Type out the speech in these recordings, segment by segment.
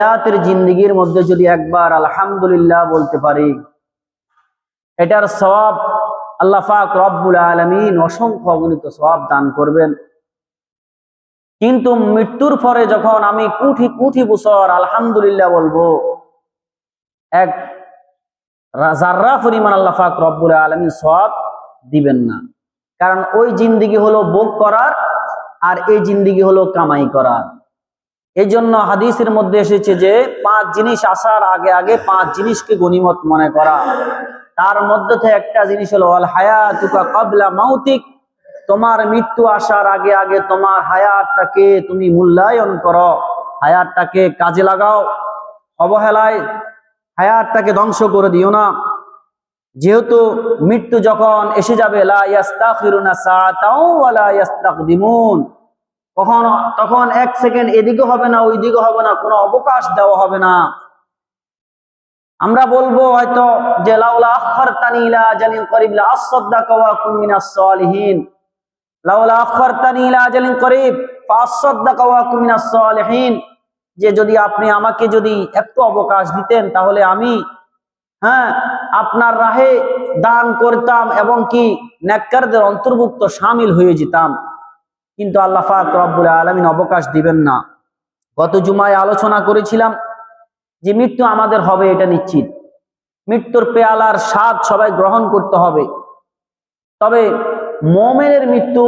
হায়াতের জিন্দেগির মধ্যে যদি একবার আলহামদুলিল্লাহ বলতে পারি, এটার সওয়াব আল্লাহ পাক রব্বুল আলামিন অসংখ্য অগণিত সওয়াব দান করবেন। কিন্তু মৃত্যুর পরে যখন আমি কোটি কোটি বছর আলহামদুলিল্লাহ বলবো, এক যাররা পরিমাণ আল্লাহ পাক রব্বুল আলামিন সওয়াব দিবেন না। কারণ ওই জিন্দেগি হলো ভোগ করার, আর এই জিন্দেগি হলো কামাই করার। এই জন্য হাদিসের মধ্যে এসেছে যে 5 জিনিস আসার আগে আগে 5 জিনিসকে গনিমত মনে করা। তার মধ্যে থেকে একটা জিনিস হলো আল হায়াতুকা ক্বাবলা মাউতিক, তোমার মৃত্যু আসার আগে আগে তোমার হায়াতটাকে তুমি মূল্যায়ন করো, হায়াতটাকে কাজে লাগাও, অবহেলায় হায়াতটাকে ধ্বংস করে দিও না। যেহেতু মৃত্যু যখন এসে যাবে, লা ইস্তাখিরুনা সাআতাও ওয়া লা ইস্তাকদিমুন, তখন 1 সেকেন্ড এদিকে হবে না ওইদিকে হবে না, কোনো অবকাশ দেওয়া হবে না। আমরা বলবো হয়তো যে লাউলা আখখারতানি ইলা আজালিন করিব লা আসাদদাকা ওয়া কুন মিনাস সালিহিন, লাউলা আখখারতানি ইলা আজালিন করিব ফাসাদদাকা ওয়া কুন মিনাস সালিহিন, যে যদি আপনি আমাকে যদি একটু অবকাশ দিতেন তাহলে আমি আপনার রাহে দান করতাম এবং কি নেককারদের অন্তর্ভুক্ত শামিল হয়ে যেতাম। কিন্তু আল্লাহ পাক রব্বুল আলামিন অবকাশ দিবেন না। গত জুমায় আলোচনা করেছিলাম যে মৃত্যু আমাদের হবে, এটা নিশ্চিত। মৃত্যুর পেয়ালার স্বাদ সবাই গ্রহণ করতে হবে। তবে মুমিনের মৃত্যু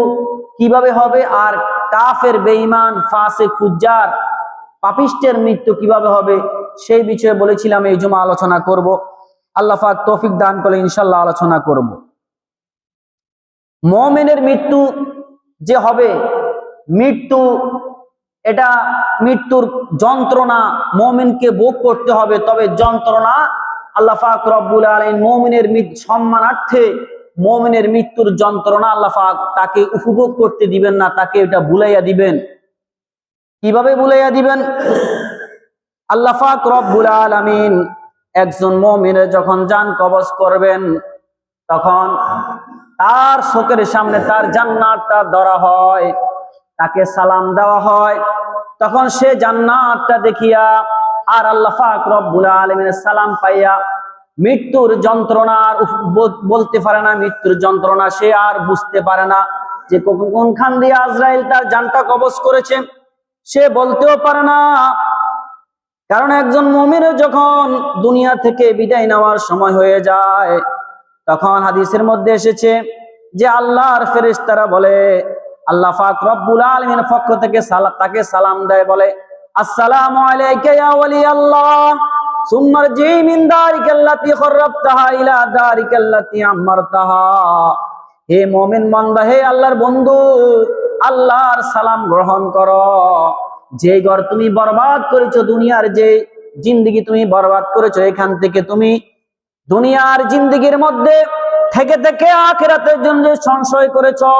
কিভাবে হবে, আর কাফের, বেঈমান, ফাসিক, ফুজ্জার, পাপিষ্টের মৃত্যু কিভাবে হবে, সেই বিষয়ে বলেছিলাম এই জুমা আলোচনা করব। আল্লাহ পাক তৌফিক দান করলে ইনশাআল্লাহ আলোচনা করব। মুমিনের মৃত্যু যে হবে, মৃত্যু এটা মৃত্যুর যন্ত্রণা মুমিনকে ভোগ করতে হবে। তবে যন্ত্রণা আল্লাহ পাক রব্বুল আলামিন মুমিনের সম্মানার্থে মুমিনের মৃত্যুর যন্ত্রণা আল্লাহ পাক তাকে উপভোগ করতে দিবেন না, তাকে এটা ভুলাইয়া দিবেন। কিভাবে ভুলাইয়া দিবেন? আল্লাহ পাক রব্বুল আলামিন একজন মুমিনের যখন জান কবজ করবেন, তখন তার চোখের সামনে তার জান্নাতটা ধরা হয়, তাকে সালাম দেওয়া হয়। তখন সে জান্নাতটা দেখিয়া আর আল্লাহ পাক রব্বুল আলামিনের সালাম পাইয়া মৃত্যুর যন্ত্রণা বলতে পারে না, মৃত্যুর যন্ত্রণা সে আর বুঝতে পারে না যে কোনখান দিয়ে আজরাইল তার জানটা কবজ করেছে, সে বলতেও পারে না। কারণ একজন মুমিনের যখন দুনিয়া থেকে বিদায় নেওয়ার সময় হয়ে যায়, তখন হাদিসের মধ্যে এসেছে যে আল্লাহর ফেরেশতারা বলে, আল্লাহ পাক রব্বুল আলামিনের পক্ষ থেকে তাকে সালাম দেয়, বলে আসসালামু আলাইকা ইয়া ওয়ালি আল্লাহ সুম্মা রজি মিন দারিকাল্লাতী খারাবতাহা ইলা দারিকাল্লাতী আমারতাহা। হে মুমিন বান্দা, হে আল্লাহর বন্ধু, আল্লাহর সালাম গ্রহণ করো। যে ঘর তুমি বরবাদ করেছো, দুনিয়ার যে জিন্দেগি তুমি বরবাদ করেছো, এখান থেকে তুমি দুনিয়ার জিন্দেগির মধ্যে থেকে থেকে আখিরাতের জন্য সঞ্চয় করেছো,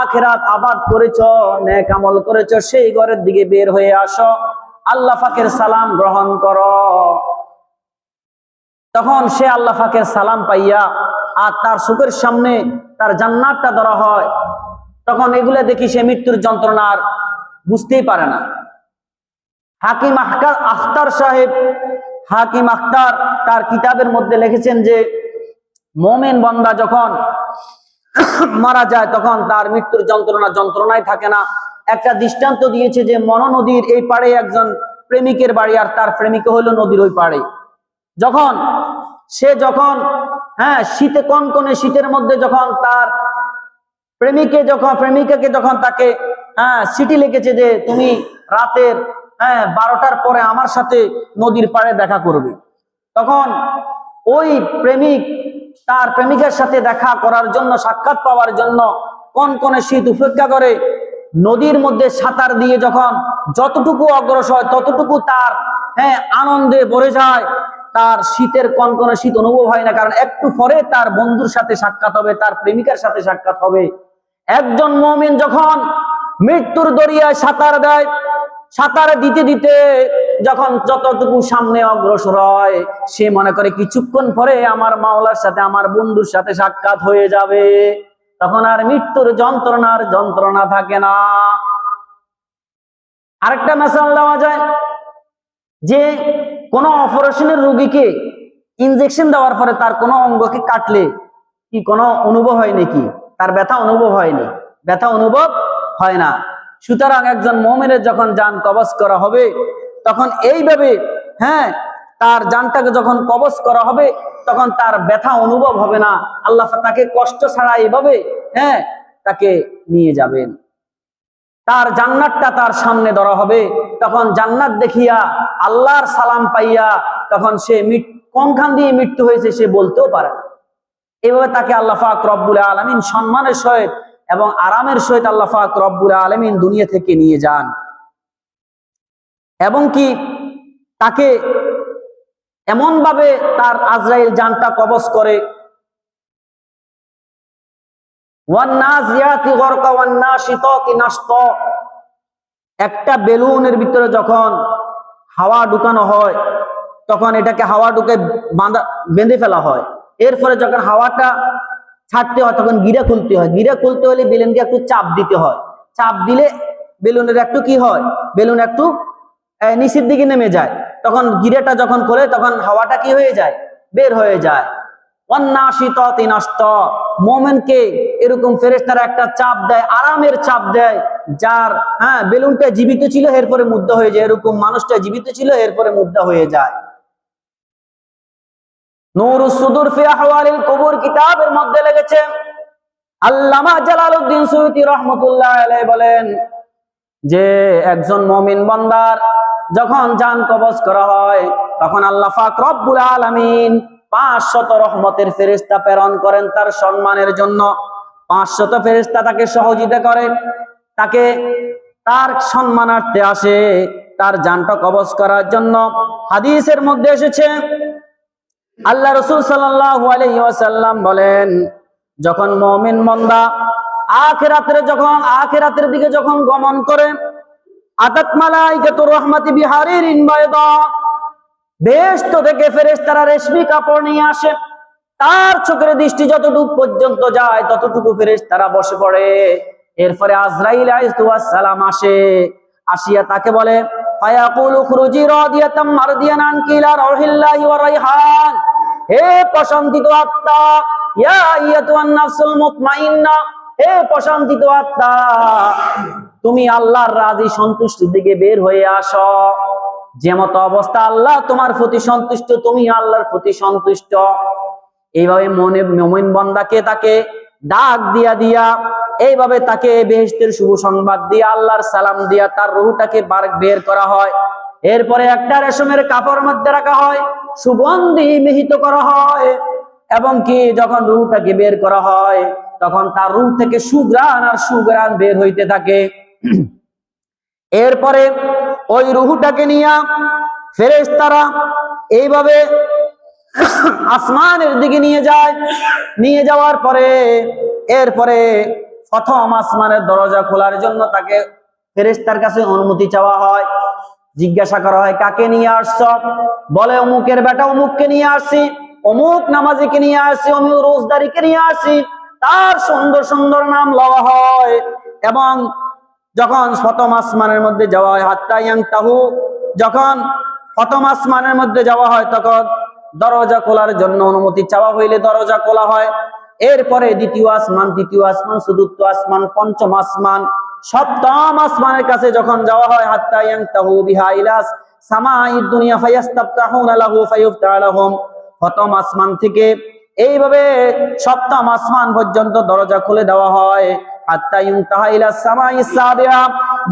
আখিরাত আবাদ করেছো, নেক আমল করেছো, সেই ঘরের দিকে বের হয়ে আসো, আল্লাহ পাকের সালাম গ্রহণ করো। তখন সে আল্লাহ পাকের সালাম পাইয়া আর তার চোখের সামনে তার জান্নাতটা ধরা হয়। তখন এগুলা দেখি সে মৃত্যুর যন্ত্রণা আর বুঝতেই পারে না। হাকিম আখতার সাহেব, হাকিম আখতার তার কিতাবের মধ্যে লিখেছেন যে মুমিন বান্দা যখন মারা যায় তখন তার মৃত্যুর যন্ত্রণায় থাকে না। একটা দৃষ্টান্ত দিয়েছে যে মনো নদীর এই পাড়ে একজন প্রেমিকের বাড়ি, আর তার প্রেমিকা হলো নদীর ওই পাড়ে। যখন শীতে কনকনে শীতের মধ্যে যখন তার প্রেমিকাকে যখন তাকে চিঠি লিখেছে যে তুমি রাতের 12টার পরে আমার সাথে নদীর পাড়ে দেখা করবে, তখন ওই প্রেমিক তার প্রেমিকার সাথে দেখা করার জন্য, সাক্ষাৎ পাওয়ার জন্য কনকনে শীত উপেক্ষা করে নদীর মধ্যে সাঁতার দিয়ে যখন যতটুকু অগ্রসর ততটুকু তার আনন্দে ভরে যায়। তার শীতের কনকনে শীত অনুভব হয় না, কারণ একটু পরে তার বন্ধুর সাথে সাক্ষাৎ হবে, তার প্রেমিকার সাথে সাক্ষাৎ হবে। একজন মুমিন যখন মৃত্যুর দরিয়ায় সাঁতার দেয়, সাঁতার দিতে দিতে যখন যতটুকু সামনে অগ্রসর হয়, সে মনে করে কিছুক্ষণ পরে আমার মাওলার সাথে, আমার বন্ধুর সাথে সাক্ষাৎ হয়ে যাবে। তখন আর মৃত্যুর যন্ত্রণা থাকে না। আরেকটা মিসাল দেওয়া যায়, যে কোনো অপারেশনের রোগীকে ইনজেকশন দেওয়ার পরে তার কোনো অঙ্গকে কাটলে কি কোনো অনুভব হয় নাকি? তার ব্যথা অনুভব হয়নি, ব্যথা অনুভব হয় না। সুতরাং একজন মুমিনের যখন জান কবজ করা হবে তখন এইভাবে, হ্যাঁ, তার জানটাকে যখন কবজ করা হবে তখন তার ব্যথা অনুভব হবে না। আল্লাহ তাকে কষ্ট ছাড়া এইভাবে, হ্যাঁ, তাকে নিয়ে যাবেন। তার জান্নাতটা তার সামনে ধরা হবে। তখন জান্নাত দেখিয়া আল্লাহর সালাম পাইয়া তখন সে কোনখান দিয়ে মৃত্যু হয়েছে সে বলতেও পারে না। এইভাবে তাকে আল্লাহ পাক রব্বুল আলামিন সম্মানের সহিত এবং আরামের সহিত আল্লাহ পাক রব্বুল আলামিন দুনিয়া থেকে নিয়ে যান এবং কি তাকে এমন ভাবে তার আজরাইল জানটা কবজ করে, একটা বেলুনের ভিতরে যখন হাওয়া ঢুকানো হয় তখন এটাকে হাওয়া ঢুকে বেঁধে ফেলা হয়। এরপরে যখন হাওয়াটা ছাড়তে হয় তখন গিরা খুলতে হয়। গিরা খুলতে হলে বেলুনকে একটু চাপ দিতে হয়। চাপ দিলে বেলুনের একটু কি হয়, বেলুন একটু নিচের দিকে নেমে যায়। তখন গিরাটা যখন খোলে তখন হাওয়াটা কি হয়ে যায়, বের হয়ে যায়। মোমেনকে এরকম ফেরেশতারা একটা চাপ দেয়, আরামের চাপ দেয়, যার বেলুনটা জীবিত ছিল এরপরে মুদ্রা হয়ে যায়, এরকম মানুষটা জীবিত ছিল এরপরে মুদ্রা হয়ে যায়। নূরুস সুদুর ফি আহওয়ালিল কুবুর কিতাবের মধ্যে লেগেছে, আল্লামা জালালউদ্দিন সুয়ুতী রাহমাতুল্লাহ আলাইহি বলেন যে একজন মুমিন বান্দার যখন জান কবজ করা হয় তখন আল্লাহ পাক রব্বুল আলামিন 500 রহমতের ফেরেশতা প্রেরণ করেন তার সম্মানের জন্য। 500 ফেরেশতা তাকে সহযোগিতা করে, তাকে তার সম্মানার্থে আসে তার জানটা কবজ করার জন্য। হাদিসের মধ্যে এসেছে আল্লাহ রাসূল সাল্লাল্লাহু আলাইহি ওয়াসাল্লাম বলেন, যখন মুমিন বান্দা আখিরাতের দিকে যখন গমন করে, আতাত মালাইকাতুর রাহমাতি বিহারিরিন বাইদা, বেহেশত থেকে ফেরেশতারা রেশমি কাপড় নিয়ে আসে। তার চোখের দৃষ্টি যতটুকু পর্যন্ত যায় ততটুকু ফেরেশতারা বসে পড়ে। এরপরে আজরাইল আলাইহিস সালাম আসে, আসিয়া তাকে বলে, ফায়াকুলু খুরুজি রাদিয়াতাম মারদিয়ান আনকি ইলা রাহিল্লাহি ওয়া রাইহান, হে প্রশান্তিত আত্মা, ইয়া আইয়াতুন নাফসুল মুতমাইন্না, হে প্রশান্তিত আত্মা, তুমি আল্লাহর রাজি সন্তুষ্টির দিকে বের হয়ে আসো। যেমত অবস্থা আল্লাহ তোমার প্রতি সন্তুষ্ট, তুমি আল্লাহর প্রতি সন্তুষ্ট। এইভাবে মুমিন বান্দাকে তাকে ডাক দিয়া এইভাবে তাকে বেহেশতের শুভ সংবাদ দিয়া আল্লাহর সালাম দিয়া তার রূহটাকে বের করা হয়। এরপরে একটা রেশমের কাপড়ের মধ্যে রাখা হয়, সুগন্ধি মিহিত করা হয় এবং কি যখন রূহটাকে বের করা হয় তখন তার রূহ থেকে সুঘ্রাণ আর সুঘ্রাণ বের হইতে থাকে। এরপরে ওই রূহটাকে নিয়ে ফেরেশতারা এইভাবে আসমানের দিকে নিয়ে যায়। নিয়ে যাওয়ার পরে এরপরে প্রথম আসমানের দরজা খোলার জন্য তাকে ফেরেশতার কাছে অনুমতি চাওয়া হয়। জিজ্ঞাসা করা হয়, কাকে নিয়ে আসছ? বলে, অমুকের বেটা অমুককে নিয়ে আসছি, অমুক নামাজিকে নিয়ে আসছি, অমুক রোজদারিকে নিয়ে আসছি। তার সুন্দর সুন্দর নাম লওয়া হয় এবং যখন প্রথম আসমানের মধ্যে যাওয়া হয়, হাত্তা ইয়ানতাহু, যখন প্রথম আসমানের মধ্যে যাওয়া হয় তখন দরজা খোলার জন্য অনুমতি চাওয়া হইলে দরজা খোলা হয়। এরপরে দ্বিতীয় আসমান, তৃতীয় আসমান, চতুর্থ আসমান, পঞ্চম আসমান, সপ্তম আসমানের কাছে যখন যাওয়া হয়, হাত্তা ইয়ানতাহু বিহা ইলাস সামাঈদ দুনিয়া ফায়াস্তাফতাহুনা লাহু ফায়ুফতাহু লাহুম, প্রথম আসমান থেকে এইভাবে সপ্তম আসমান পর্যন্ত দরজা খুলে দেওয়া হয়। হাত্তা ইউনতাহা ইলা সামাঈস সাবিআ,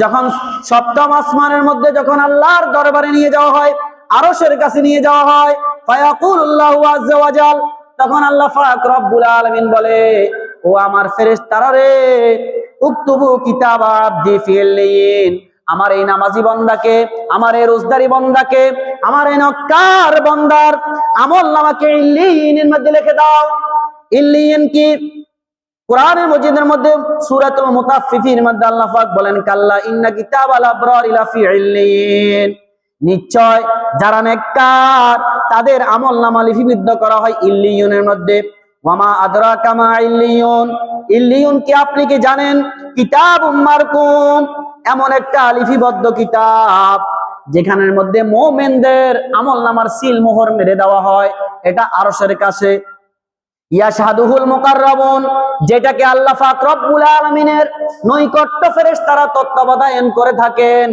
যখন সপ্তম আসমানের মধ্যে যখন আল্লাহর দরবারে নিয়ে যাওয়া হয়, আরশের কাছে নিয়ে যাওয়া হয়, ফায়াকুলুল্লাহু আযজা ওয়া জাল, তখন আল্লাহ পাক রব্বুল আলামিন বলে, ও আমার ফেরেশতারা রে, উকতুবু কিতাব আবদি ফিল, আমার এই নামাজি বান্দাকে, আমার এই রোজদারি বান্দাকে, আমার এই নক্কার বান্দার আমলনামাকে ইল্লিয়িনের মধ্যে লিখে দাও। ইল্লিয়িন কি? কোরআনের মজিদের মধ্যে সূরাতুল মুতাফফিফিনের মধ্যে আল্লাহ পাক বলেন, কাল্লা ইন্না কিতাবাল আবরারি লাফি ইল্লিয়িন, নিশ্চয় যারা নেককার তাদের আমলনামা লিপিবদ্ধ করা হয় ইল্লিয়িনের মধ্যে। ওয়ামা আদরাকা মা ইল্লিয়ুন, ইল্লিয়ুন কি আপনি কি জানেন? কিতাবুম মারকুম, এমন একটা লিপিবদ্ধ কিতাব যেখানের মধ্যে মুমিনদের আমলনামার সিল মোহর মেরে দেওয়া হয়, এটা আরশের কাছে। ইয়াশহাদুহুল মুকাররাবুন, যেটাকে আল্লাহ পাক রব্বুল আলামিনের নৈকট্য ফেরেশতারা তত্ত্বাবধান করে থাকেন।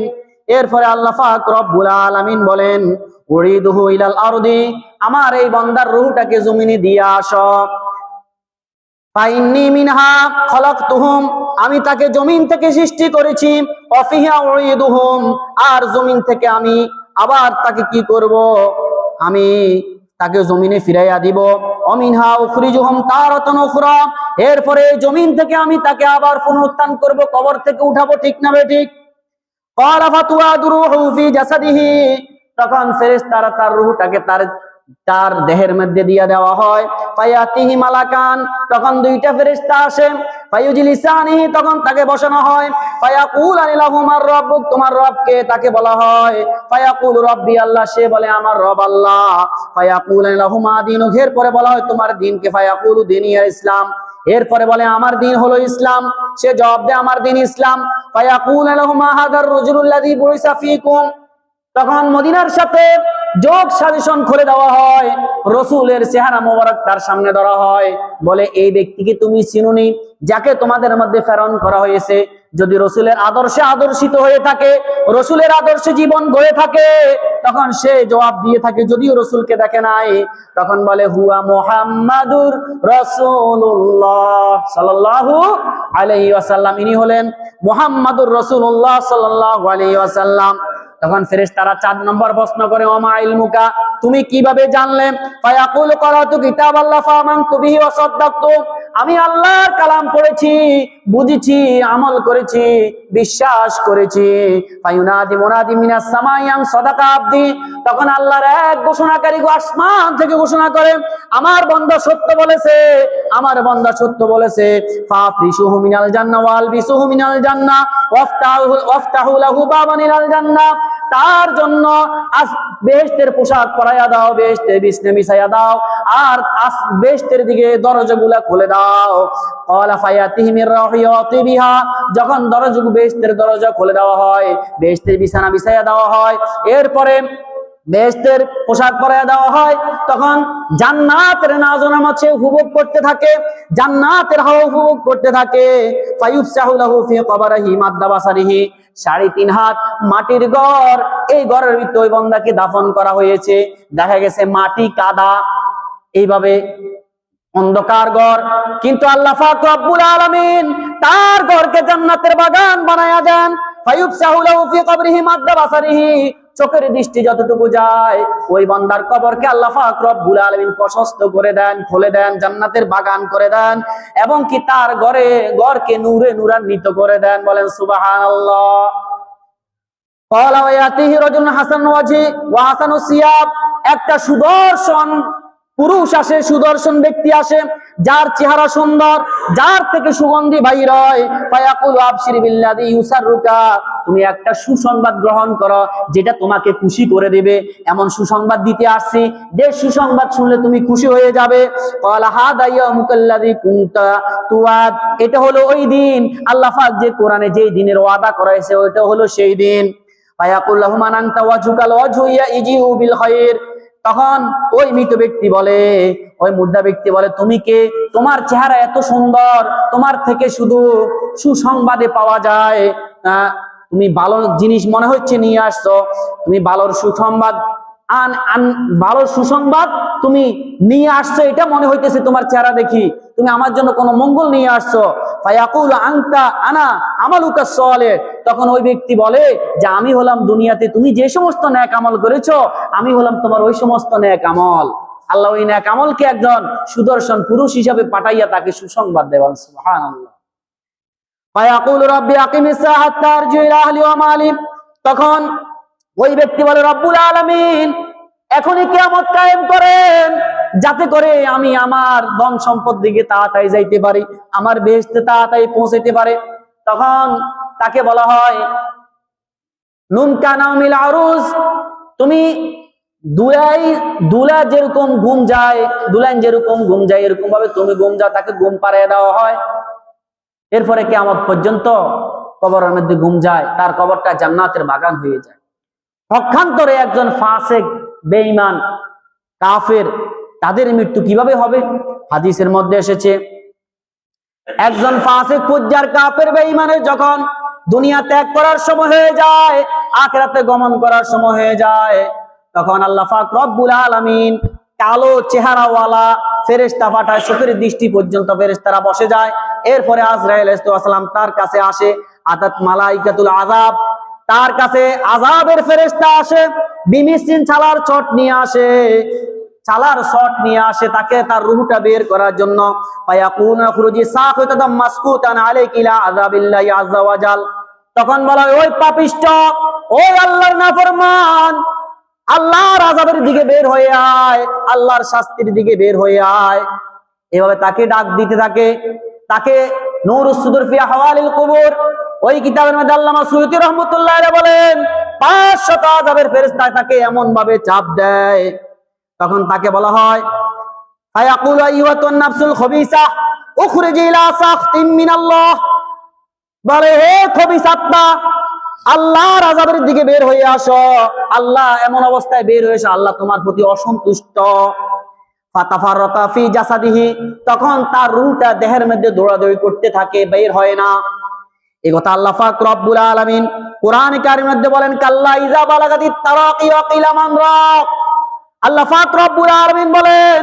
এরপরে আল্লাহ পাক রব্বুল আলামিন বলেন, উরিদুহু ইলাল আরদি, আমার এই বান্দার রূহটাকে জমিনে দিয়ে আসো। ফাইন্নী মিনহা খলাকতুহুম, আমি তাকে জমিন থেকে সৃষ্টি করেছি। ওয়াফিহা উইদুহুম, আর জমিন থেকে আমি আবার তাকে কি করব, আমি তাকে জমিনে ফিরাইয়া দিব। অমিনহা উখরিজুহুম তারাতান উখরা, এরপরে জমিন থেকে আমি তাকে আবার পুনরুত্থান করব, কবর থেকে উঠাবো, ঠিক না বেঠিক? ক্বালা ফাতুআদু রূহু ফি জাসাদিহি, তখন ফেরেশতারা তার রূহটাকে তার দেহের মধ্যে দিয়ে দেওয়া হয়। ফায়াতিহি মালাকান, তখন দুইটা ফেরেশতা আসে। ফায়ুজলিসানিহি, তখন তাকে বসানো হয়। ফায়াকুলানি লাহুমার রাব্বুক, তোমার রবকে, তাকে বলা হয়। ফায়াকুলু রাব্বি আল্লাহ, সে বলে আমার রব আল্লাহ। ফায়াকুলানি লাহুমা দীনুক, এরপরে বলা হয় তোমার দিনকে। ফায়াকুলু দীনি ইসলাম, এরপরে বলে আমার দিন হলো ইসলাম। সে জবাব দেয় আমার দিন ইসলাম। ফায়াকুলানি লাহুমা হাযার রাজুলুল্লাযী বুইসা ফীকুম, তখন মদিনার সাথে যোগ সাজেশন করে দেওয়া হয়, রসুলের চেহারা মোবারক তার সামনে ধরা হয়, বলে এই ব্যক্তিকে তুমি চিনুনি, যাকে তোমাদের মধ্যে প্রেরণ করা হয়েছে। যদি রসুলের আদর্শে আদর্শিত হয়ে থাকে, রসুলের আদর্শে জীবন গড়ে থাকে, তখন সে জবাব দিয়ে থাকে, যদিও রসুলকে দেখে নাই, তখন বলে হুয়া মুহাম্মাদুর রাসূলুল্লাহ সাল্লাল্লাহু আলাইহি ওয়াসাল্লাম, ইনি হলেন মুহাম্মাদুর রাসূলুল্লাহ সাল্লাল্লাহু আলাইহি ওয়াসাল্লাম। তখন ফেরেশতারা 4 নম্বর প্রশ্ন করে, ওমা ইলমুকা, তুমি কিভাবে জানলে? ফায়াকুল ক্বারাতু কিতাবাল্লাহ ফামানতু বিহি ওয়া সাদ্দাকতু, আমি আল্লাহর কালাম পড়েছি, বুঝেছি, আমল করেছি, বিশ্বাস করেছি। ফায়ুনাদি মুনাদি মিনাস সামাই আন সাদাকা আবদি, তখন আল্লাহর এক ঘোষণাকারী আসমান থেকে ঘোষণা করে, আমার বান্দা সত্য বলেছে, আমার বান্দা সত্য বলেছে। ফাফরিশুহু মিনাল জান্নাহ ওয়া আলবিসুহু মিনাল জান্নাহ ওয়াফতাহু লাহু বাবান ইলাল জান্নাহ, তার জন্য বেহেশতের পোশাক পরাইয়া দাও, বেহেশতের বিছানা বিছাইয়া দাও, আর বেহেশতের দিকে দরজাগুলা খুলে দাও। ক্বালা ফায়াতিহি মির রাহিয়াতি বিহা, যখন বেহেশতের দরজা খুলে দেওয়া হয়, বেহেশতের বিছানা বিছাইয়া দেওয়া হয়, এরপরে বেহেশতের পোশাক পরাইয়া দেওয়া হয়, তখন জান্নাতের নাজনামাত সে উপভোগ করতে থাকে, জান্নাতের হাওয়া উপভোগ করতে থাকে। ফায়ুফসাহু লাহু ফি কবরিহি মাদ্দা বাসারিহি, 3.5 হাত মাটির ঘর, এই ঘরের ভিতরে ওই বান্দাকে দাফন করা হয়েছে। দেখা গেছে মাটি কাদা, এইভাবে অন্ধকার ঘর, কিন্তু আল্লাহ পাক রব্বুল আলামিন তার ঘরকে জান্নাতের বাগান বানায়া দেন। ফায়ুফসাহু লাহু ফি কবরিহি মাদ্দা বাসারিহি, চোখের দৃষ্টি যতটুকু যায়, ওই বান্দার কবরকে আল্লাহ পাক রব্বুল আলামিন প্রশস্ত করে দেন, খুলে দেন, জান্নাতের বাগান করে দেন, এবং কি তার ঘরকে নূরে নূরান্বিত করে দেন। বলেন সুবহানাল্লাহ। ক্বালা ওয়ায়াতিহি রাজুলুন হাসানুল ওয়াজহি ওয়া হাসানুস সিয়াব, একটা সুদর্শন পুরুষ আসে, সুদর্শন ব্যক্তি আসে, যার চেহারা সুন্দর, যার থেকে সুগন্ধি বাইর হয়। ফায়াকুলু আবশির বিল্লাযী ইউসাররুকা, তুমি একটা সুসংবাদ গ্রহণ করো, যেটা তোমাকে খুশি করে দেবে, এমন সুসংবাদ দিতে আসছি, যে সুসংবাদ শুনলে তুমি খুশি হয়ে যাবে। ক্বালা হাদা ইয়াউমুকাল্লাযী কুনতা তুআদ, এটা হলো ওই দিন, আল্লাহ পাক যে কোরআনে যেই দিনের ওয়াদা করেছে, ওইটা হলো সেই দিন। ফায়াকুল লাহু মান আনতা ওয়াজহুকাল ওয়াজহু ইয়াজিউ বিল খায়র, তখন ওই মৃত ব্যক্তি বলে, ওই মুর্দা ব্যক্তি বলে, তুমি কে? তোমার চেহারা এত সুন্দর, তোমার থেকে শুধু সুসংবাদে পাওয়া যায়, তুমি ভালো জিনিস মনে হচ্ছে নিয়ে আসছো, তুমি ভালোর সুসংবাদ ভালোর সুসংবাদ তুমি নিয়ে আসছো, এটা মনে হইতেছে তোমার চেহারা দেখি, তুমি আমার জন্য কোনো মঙ্গল নিয়ে আসছো। ফায়াকুল আনতা আনা আমালুকা সালেহ, তখন ওই ব্যক্তি বলে যে আমি হলাম দুনিয়াতে তুমি যে সমস্ত নেক আমল করেছো, আমি হলাম তোমার ওই সমস্ত নেক আমল। আল্লাহ ওই নেক আমলকে একজন সুদর্শন পুরুষ হিসাবে পাঠাইয়া তাকে সুসংবাদ দেন। সুবহানাল্লাহ। ফায়াকুল রাব্বি আকিমিস সাআহ হাত্তা আরজি ইলা আহলি ওয়া মালি, তখন ওই ব্যক্তি বলে, রব্বুল আলামিন এখনই কিয়ামত কায়েম করেন, যাতে করে আমি আমার ধন সম্পদ দিকে তাড়াতাড়ি যাইতে পারি, আমার বেহেশতে তাড়াতাড়ি পৌঁছাইতে পারে। তখন তাকে বলা হয়, নুমকা নাউমিল আরুজ, তুমি দুলা যেরকম ঘুম যায়, দুলাইন যেরকম ঘুম যায়, এরকম ভাবে তুমি ঘুম যাও, তাকে ঘুম পাড়িয়ে দেওয়া হয়। এরপরে কিয়ামত পর্যন্ত কবরের মধ্যে ঘুম যায়, তার কবরটা জান্নাতের বাগান হয়ে যায়। পক্ষান্তরে একজন ফাসিক, বেঈমান, কাফের, তাদের মৃত্যু কিভাবে হবে? হাদিসের মধ্যে এসেছে একজন ফাসিক, ফুজ্জার, কাফের, বেঈমানের যখন দুনিয়া ত্যাগ করার সময় হয়ে যায়, আখিরাতে গমন করার সময় হয়ে যায়, তখন আল্লাহ পাক রব্বুল আলামিন কালো চেহারাওয়ালা ফেরেশতা পাঠায়, চোখের দৃষ্টি পর্যন্ত ফেরেশতারা বসে যায়। এরপরে আজরাইল আলাইহিস সালাম তার কাছে আসে, আতাত মালাইকাতুল আযাব, তার কাছে আযাবের ফেরেশতা আসে, বিমিসিন ছালার চট নিয়ে আসে, চালার শট নিয়ে আসে তাকে তার রূহটা বের করার জন্য। ফায়াকুনা খুরুজি সাকিতাম মাসকুতান আলাইকা ইলা আযাবিল্লাহি আযজা ওয়া জাল। তখন বলা হয়, ওই পাপিষ্ঠ, ওই আল্লাহর নাফরমান, আল্লাহর আযাবের দিকে বের হয়ে আয়, আল্লাহর শাস্তির দিকে বের হয়ে আয়। এভাবে তাকে ডাক দিতে থাকে। তাকে নূরুস সুদুর ফি আহওয়ালিল কুবুর, ওই কিতাবের মধ্যে আল্লামা সুয়ুতী রাহমাতুল্লাহ আলাইহি বলেন 500 আযাবের ফেরেশতা তাকে এমন ভাবে চাপ দেয়। তখন তাকে বলা হয়, ফায়াকুলু আইয়ুহাতুন নাফসুল খবিসা উখরিজি ইলা সাখতিম মিনাল্লাহ, বলে হে খবিস আত্মা, আল্লাহর আযাবের দিকে বের হয়ে আসো, আল্লাহ এমন অবস্থায় বের হয়ে এসো, আল্লাহ তোমার প্রতি অসন্তুষ্ট। ফাতাফারাকা ফি জাসাদিহি, তখন তার রূহটা দেহের মধ্যে দৌড়াদৌড়ি করতে থাকে, বের হয় না। এই কথা আল্লাহ পাক রব্বুল আলামিন কোরআন কারীমের মধ্যে বলেন, কাল্লা ইযা বালাগাতিত তারাকি ওয়া কিলা মান রাক। আল্লাহ পাক রব্বুল আলামিন বলেন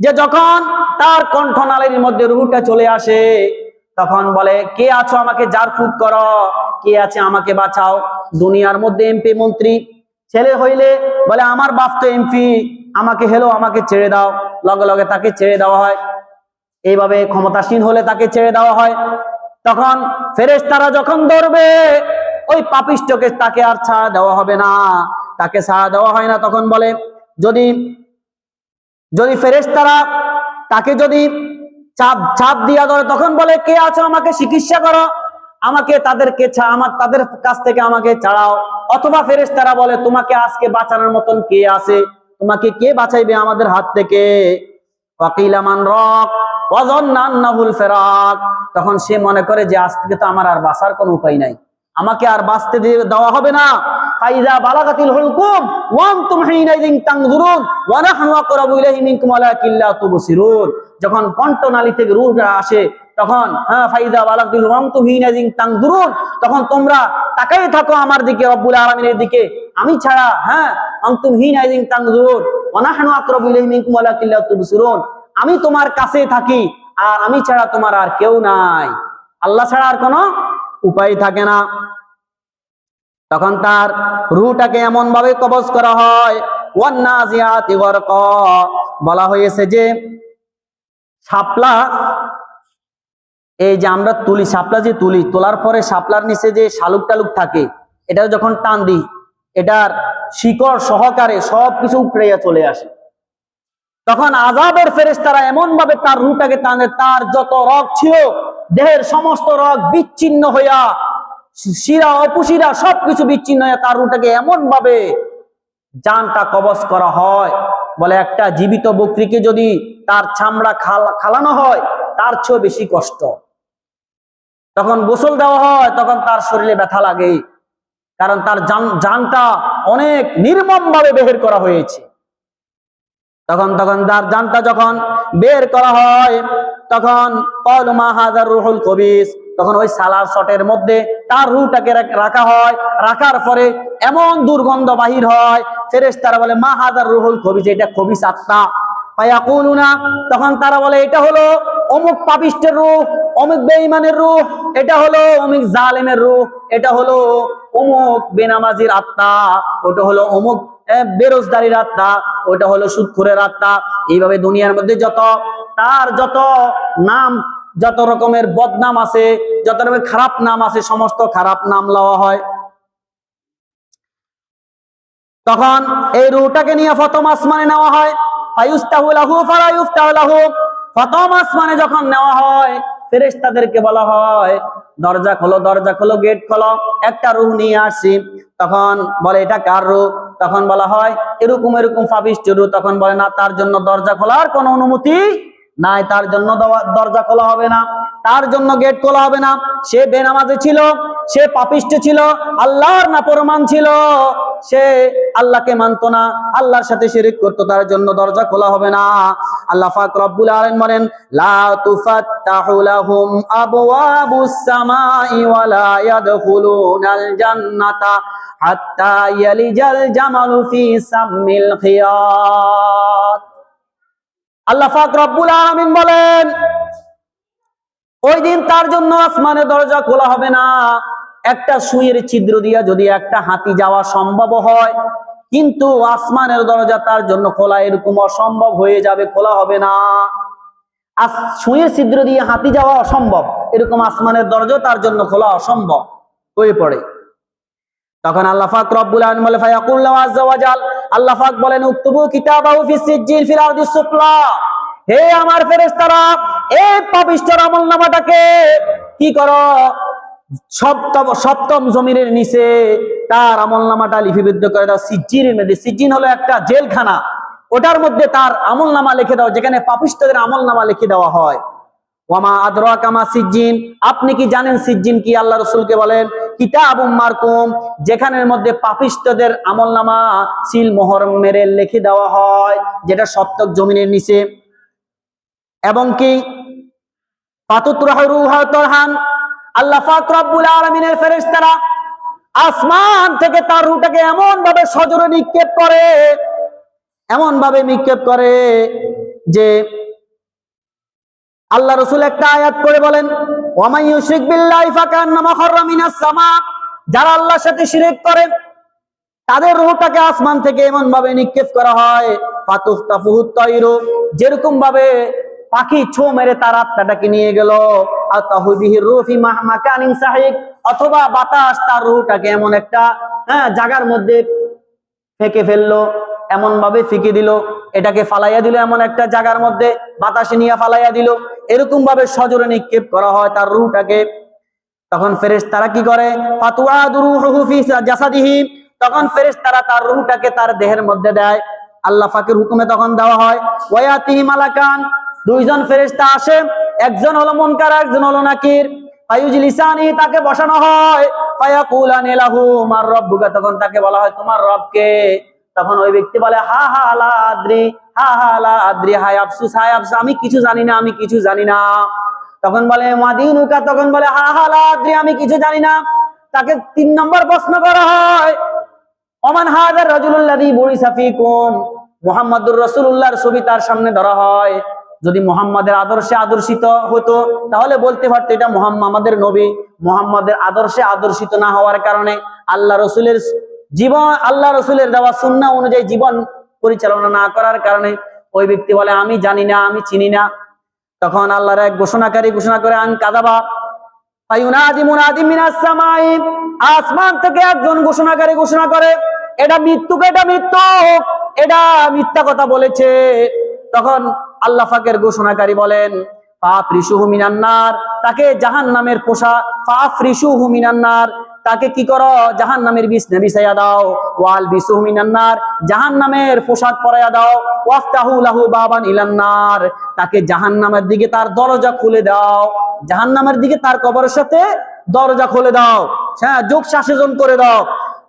যে যখন তার কণ্ঠনালীর মধ্যে রূহটা চলে আসে, তখন বলে, কে আছো আমাকে জারফুক করো, কে আছে আমাকে বাঁচাও। দুনিয়ার মধ্যে এমপি মন্ত্রী ছেলে হইলে বলে, আমার বাপ তো এমপি, আমাকে হেলো, আমাকে ছেড়ে দাও, লগে লগে তাকে ছেড়ে দেওয়া হয়। এইভাবে ক্ষমতাসীন হলে তাকে ছেড়ে দেওয়া হয়। তখন ফেরেশতারা যখন ধরবে ওই পাপিষ্ঠকে, তাকে আর ছাড়া দেওয়া হবে না, তাকে ছাড়া দেওয়া হয় না। তখন বলে, যদি যদি ফেরেশতারা তাকে যদি চাপ দিয়া ধরে, তখন বলে, কে আছো আমাকে চিকিৎসা করো, আমাকে তাদেরকে তাদের কাছ থেকে আমাকে ছাড়াও। অথবা ফেরেশতারা বলে, তোমাকে আজকে বাঁচানোর মতন কে আছে, তোমাকে কে বাঁচাইবে আমাদের হাত থেকে। ওয়াকিলা মান রাক ওয়া যান্না আন্নাহুল ফিরাক, তখন সে মনে করে যে আজ থেকে তো আমার আর বাঁচার কোনো উপায় নাই, আমাকে আর বাঁচতে দেওয়া হবে না। ফাইজা বালাগাতিল হুলকুম ওয়া আনতুম হিনাইযিন তানজুরুন ওয়া নাহনু আকরাবু ইলাইহি মিনকুম ওয়ালাকিন লা তুবসিরুন। যখন কণ্ঠনালী থেকে রূহটা আসে, তখন ফাইজা বালাগাতিল ওয়া আনতুম হিনাইযিন তানজুরুন, তখন তোমরা তাকাই থাকো আমার দিকে, রব্বুল আলামিনের দিকে, আমি ছাড়া আনতুম হিনাইযিন তানজুরুন ওয়া নাহনু আকরাবু ইলাইহি মিনকুম ওয়ালাকিন লা তুবসিরুন, আমি তোমার কাছে থাকি আর আমি ছাড়া তোমার আর কেউ নাই, আল্লাহ ছাড়া আর কোনো উপায় থাকে না। তখন তার রূহটাকে এমন ভাবে কবজ করা হয়, ওয়ান্নাজিয়াতি গরকা, বলা হয়েছে যে শাপলা, এই যে আমরা তুলি, শাপলা যে তুলি, তোলার পরে শাপলার নিচে যে শালুক টালুক থাকে, এটা যখন টান দিই, এটার শিকড় সহকারে সবকিছু উপড়ে চলে আসে। তখন আযাবের ফেরেশতারা এমন ভাবে তার রূহটাকে টানে, তার যত রগ ছিল দেহের সমস্ত রগ বিচ্ছিন্ন হইয়া, শিরা অপুশিরা সবকিছু বিচ্ছিন্ন হয়ে তার রূহটাকে এমন ভাবে জানটা কবজ করা হয়, বলে একটা জীবিত বকরিকে যদি তার চামড়া খালানো হয় তার চেয়ে বেশি কষ্ট। তখন গোসল দেওয়া হয়, তখন তার শরীরে ব্যথা লাগে, কারণ তার জানটা অনেক নির্মম ভাবে বের করা হয়েছে। তখন তার জানটা যখন বের করা হয়, তখন ক্বালু মা হাযার রূহুল কবিস, তখন ওই সালার শটের মধ্যে তার রূহটাকে রাখা হয়। রাখার পরে এমন দুর্গন্ধ বাহির হয়, ফেরেশতারা বলে, মা হাযার রূহুল কবিস, এটা খবিস আত্মা। ফায়াকুলুনা, তখন তারা বলে, এটা হলো অমুক পাপিষ্টের রূহ, অমুক বেঈমানের রূহ, এটা হলো অমুক জালেমের রূহ, এটা হলো অমুক বেনামাজির আত্মা, ওটা হলো অমুক বেরোজগারির আত্মা, ওটা হলো সুদখোরের আত্মা। এইভাবে দুনিয়ার মধ্যে যত নাম, যত রকমের বদনাম আছে, যত রকমের খারাপ নাম আছে, সমস্ত খারাপ নাম লওয়া হয়। তখন এই রূহটাকে নিয়ে প্রথম আসমানে নেওয়া হয়, ফায়ুস্তাহু লাহু ফালা ইফতাহু লাহু। প্রথম আসমানে যখন নেওয়া হয়, ফেরেশতাদেরকে বলা হয়, দরজা খোলো, দরজা খোলো, গেট খোলো, একটা রূহ নিয়ে আসছি। তখন বলে, এটা কার রূহ? তখন বলা হয়, এরকম এরকম পাপিষ্ঠ রূহ। তখন বলে, না, তার জন্য দরজা খোলার কোনো অনুমতি নাই, তার জন্য দরজা খোলা হবে না, তার জন্য গেট খোলা হবে না। সে বেনামাজি ছিল, সে পাপিষ্ঠ ছিল, আল্লাহর নাফরমান ছিল, সে আল্লাহকে মানতো না, আল্লাহর সাথে শিরক করতো, তার জন্য দরজা খোলা হবে না। আল্লাহ পাক রব্বুল আলামিন বলেন, লা তুফাত্তাহু লাহুম আবওয়াবুস সামাই ওয়া লা ইয়াদখুলুনাল জান্নাতা হাত্তা ইয়ালিজাল জামালু ফি সাম্মিল খিয়াত। আল্লাহ পাক রব্বুল আলামিন বলেন, ওই দিন তার জন্য আসমানের দরজা খোলা হবে না। একটা সুইয়ের ছিদ্র দিয়া যদি একটা হাতি যাওয়া সম্ভব হয়, কিন্তু আসমানের দরজা তার জন্য খোলা এরকম অসম্ভব হয়ে যাবে, খোলা হবে না। সুইয়ের ছিদ্র দিয়ে হাতি যাওয়া অসম্ভব, এরকম আসমানের দরজা তার জন্য খোলা অসম্ভব হয়ে পড়ে। তখন আল্লাহ পাক রব্বুল আলামিন বলে, ফায়াকুল্লাহু আযজা ওয়া জাল, আল্লাহ পাক বলেন, উকতুবু কিতাবাহু ফিস সিজ্জিল ফিল আরদিস সুফলা। হে আমার ফেরেশতারা, এই পাপিষ্ঠর আমলনামাটাকে কি করো, সপ্তম জমিনের নিচে তার আমলনামাটা লিপিবদ্ধ করে দাও সিজ্জিনের মধ্যে। সিজ্জিন হলো একটা জেলখানা, ওটার মধ্যে তার আমলনামা লিখে দাও, যেখানে পাপিষ্ঠদের আমলনামা লিখে দেওয়া হয়। ওয়ামা আদরাকা মা সিজ্জিন, আপনি কি জানেন সিজ্জিন কি? আল্লাহ রাসূলকে বলেন, কিতাবুম মারকুম, যেখানের মধ্যে পাপিষ্ঠদের আমলনামা সিল মোহর মেরে লিখে দেওয়া হয়, যেটা সপ্তম জমিনের নিচে। এবং কি পাতুতরাহু রূহা তরহান, আল্লাহ পাক রব্বুল আলামিনের ফেরেশতারা আসমান থেকে তার রূহটাকে এমন ভাবে সজোরে নিক্ষেপ করে, এমন ভাবে নিক্ষেপ করে যে আল্লাহ রাসূল একটা আয়াত পড়ে বলেন, ওয়া মান ইউশরিক বিল্লাহি ফাকান্নামা খাররা মিনাস সামা, যারা আল্লাহর সাথে শিরক করে তাদের রূহটাকে আসমান থেকে এমন ভাবে নিক্ষেপ করা হয়, ফাতুখতাফুহু তায়রু, যেরকম ভাবে পাখি ছো মেরে তার আত্মাটাকে নিয়ে গেল, আতাহুবিহির রূফি মাকানিন সাহিক, অথবা বাতাস তার রূহটাকে এমন একটা জায়গার মধ্যে ফেঁকে ফেললো, এমন ভাবে ফিকে দিল, এটাকে ফালাইয়া দিল এমন একটা জায়গার মধ্যে, বাতাসে নিয়ে ফালাইয়া দিল, এরকম ভাবে সজোরে নিক্ষেপ করা হয় তার রূহটাকে। তখন ফেরেশতারা কি করে, ফাতুআদু রূহুহু ফি জাসাদিহি, তখন ফেরেশতারা তার রূহটাকে তার দেহের মধ্যে দেয়, আল্লাহ পাকের হুকুমে তখন দেওয়া হয়। ওয়ায়াতিহি মালাকান, দুইজন ফেরেশতা আসে, একজন হলো মুনকার, একজন হলো নাকির। ফায়ুজলিসানি, তাকে বসানো হয়। ফায়াকুলানি লাহু মার রাব্বুকা, তখন তাকে বলা হয় তোমার রব কে? তখন ওই ব্যক্তি বলে, হা হা লা আদ্রি, হা হা লা আদ্রি, হায় আফসোস, হায় আফসোস, আমি কিছু জানি না, আমি কিছু জানি না। তখন বলে মাদিনুকা, তখন বলে হা হা লা আদ্রি, আমি কিছু জানি না। তাকে 3 নম্বর প্রশ্ন করা হয়, ওমান হাযার রাজুলুল্লাযী বুরিসা ফীকুম, মুহাম্মদুর রাসূলুল্লাহর ছবি তার সামনে ধরা হয়। যদি মুহাম্মাদের আদর্শে আদর্শিত হতো তাহলে বলতে পারতো এটা মুহাম্মদ আমাদের নবী। মুহাম্মাদের আদর্শে আদর্শিত না হওয়ার কারণে, আল্লাহ রাসূলের জীবন, আল্লাহ রাসূলের দেওয়া সুন্নাহ অনুযায়ী জীবন পরিচালনা না করার কারণে ওই ব্যক্তি বলে আমি জানি না, আমি চিনি না। তখন আল্লাহর এক ঘোষণাকারী ঘোষণা করে, আন কাযাবা ফায়ুনাদি মুনাদি মিনাস সামাই, আসমান থেকে একজন ঘোষণাকারী ঘোষণা করে, এটা মৃত্যুক, এটা মৃত্যুক, এটা মিথ্যা কথা বলেছে। তখন আল্লাহ পাকের ঘোষণাকারী বলেন, ফাফরিশুহু মিনান নার, তাকে জাহান্নামের পোশাক, ফাফরিশুহু মিনান নার, তাকে কি করো, জাহান্নামের বিছানা বিছাইয়া দাও। ওয়াল বিসুহু মিনান নার, জাহান্নামের পোশাক পরাইয়া দাও। ওয়াফতাহু লাহু বাবান ইলান নার, তাকে জাহান্নামের দিকে তার দরজা খুলে দাও, জাহান্নামের দিকে তার কবরের সাথে দরজা খুলে দাও, হ্যাঁ, যোগ সংযোজন করে দাও।